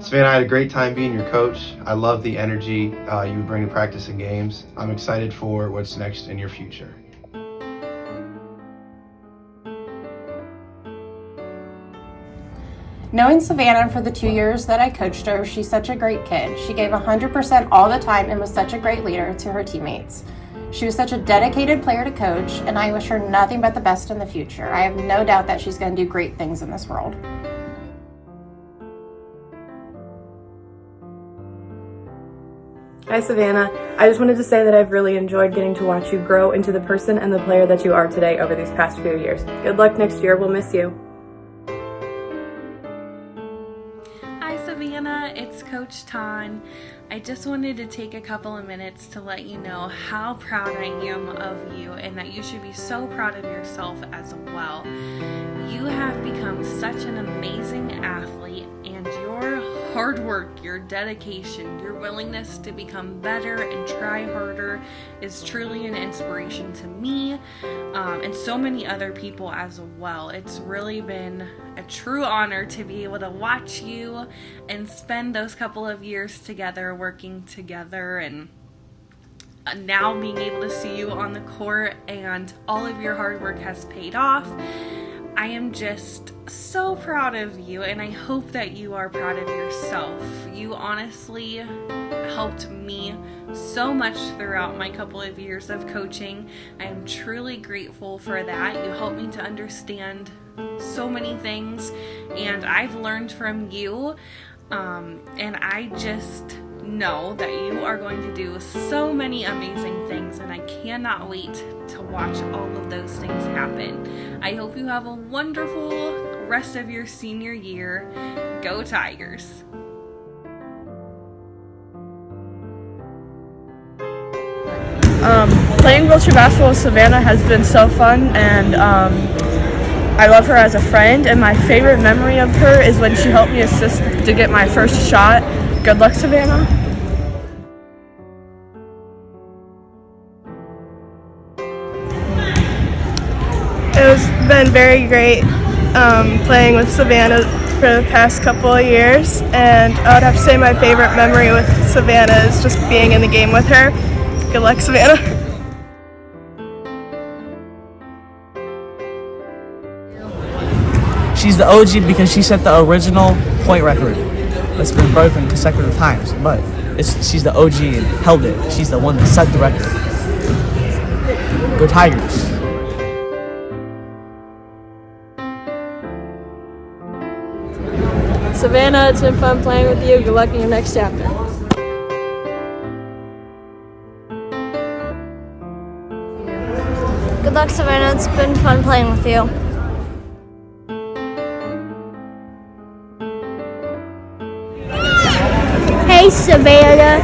Savannah, I had a great time being your coach. I love the energy you bring to practice and games. I'm excited for what's next in your future. Knowing Savannah for the 2 years that I coached her, she's such a great kid. She gave 100% all the time and was such a great leader to her teammates. She was such a dedicated player to coach, and I wish her nothing but the best in the future. I have no doubt that she's going to do great things in this world. Hi, Savannah. I just wanted to say that I've really enjoyed getting to watch you grow into the person and the player that you are today over these past few years. Good luck next year. We'll miss you. Hi Savannah, it's Coach Ton. I just wanted to take a couple of minutes to let you know how proud I am of you and that you should be so proud of yourself as well. You have become such an amazing athlete, and your hard work, your dedication, your willingness to become better and try harder is truly an inspiration to me and so many other people as well. It's really been a true honor to be able to watch you and spend those couple of years together, working together, and now being able to see you on the court, and all of your hard work has paid off. I am just so proud of you, and I hope that you are proud of yourself. You honestly helped me so much throughout my couple of years of coaching. I am truly grateful for that. You helped me to understand so many things, and I've learned from you, and I just know that you are going to do so many amazing things, and I cannot wait to watch all of those things happen. I hope you have a wonderful rest of your senior year. Go Tigers! Playing wheelchair basketball with Savannah has been so fun, and I love her as a friend, and my favorite memory of her is when she helped me assist to get my first shot. Good luck, Savannah. It's been very great playing with Savannah for the past couple of years, and I would have to say my favorite memory with Savannah is just being in the game with her. Good luck, Savannah. She's the OG because she set the original point record that's been broken consecutive times, but she's the OG and held it. She's the one that set the record. Go Tigers! Savannah, it's been fun playing with you. Good luck in your next chapter. Good luck, Savannah. It's been fun playing with you. Hey, Savannah.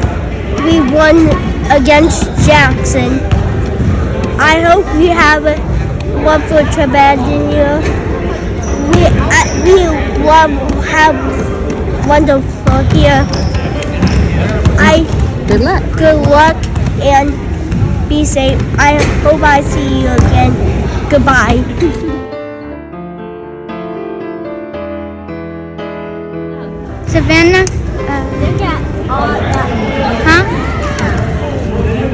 We won against Jackson. I hope you have a wonderful trip in you. We will have wonderful here. Good luck. Good luck and be safe. I hope I see you again. Goodbye. Savannah? Huh?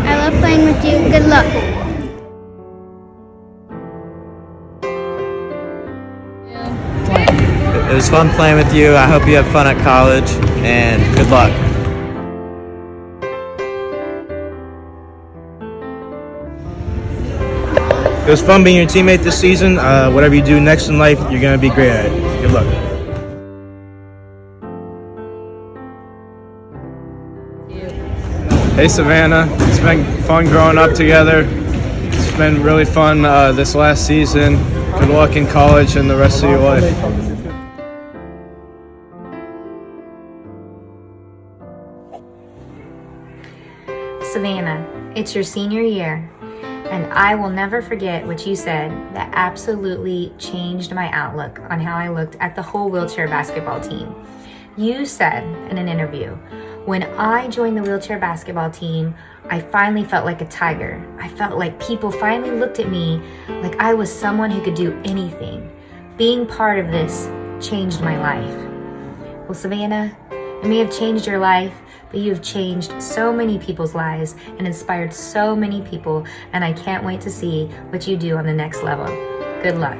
I love playing with you. Good luck. It was fun playing with you. I hope you have fun at college, and good luck. It was fun being your teammate this season. Whatever you do next in life, you're going to be great at it. Good luck. Hey Savannah, it's been fun growing up together. It's been really fun this last season. Good luck in college and the rest of your life. Savannah, it's your senior year, and I will never forget what you said that absolutely changed my outlook on how I looked at the whole wheelchair basketball team. You said in an interview, when I joined the wheelchair basketball team, I finally felt like a tiger. I felt like people finally looked at me like I was someone who could do anything. Being part of this changed my life. Well, Savannah, It may have changed your life, but you have changed so many people's lives and inspired so many people, and I can't wait to see what you do on the next level. Good luck.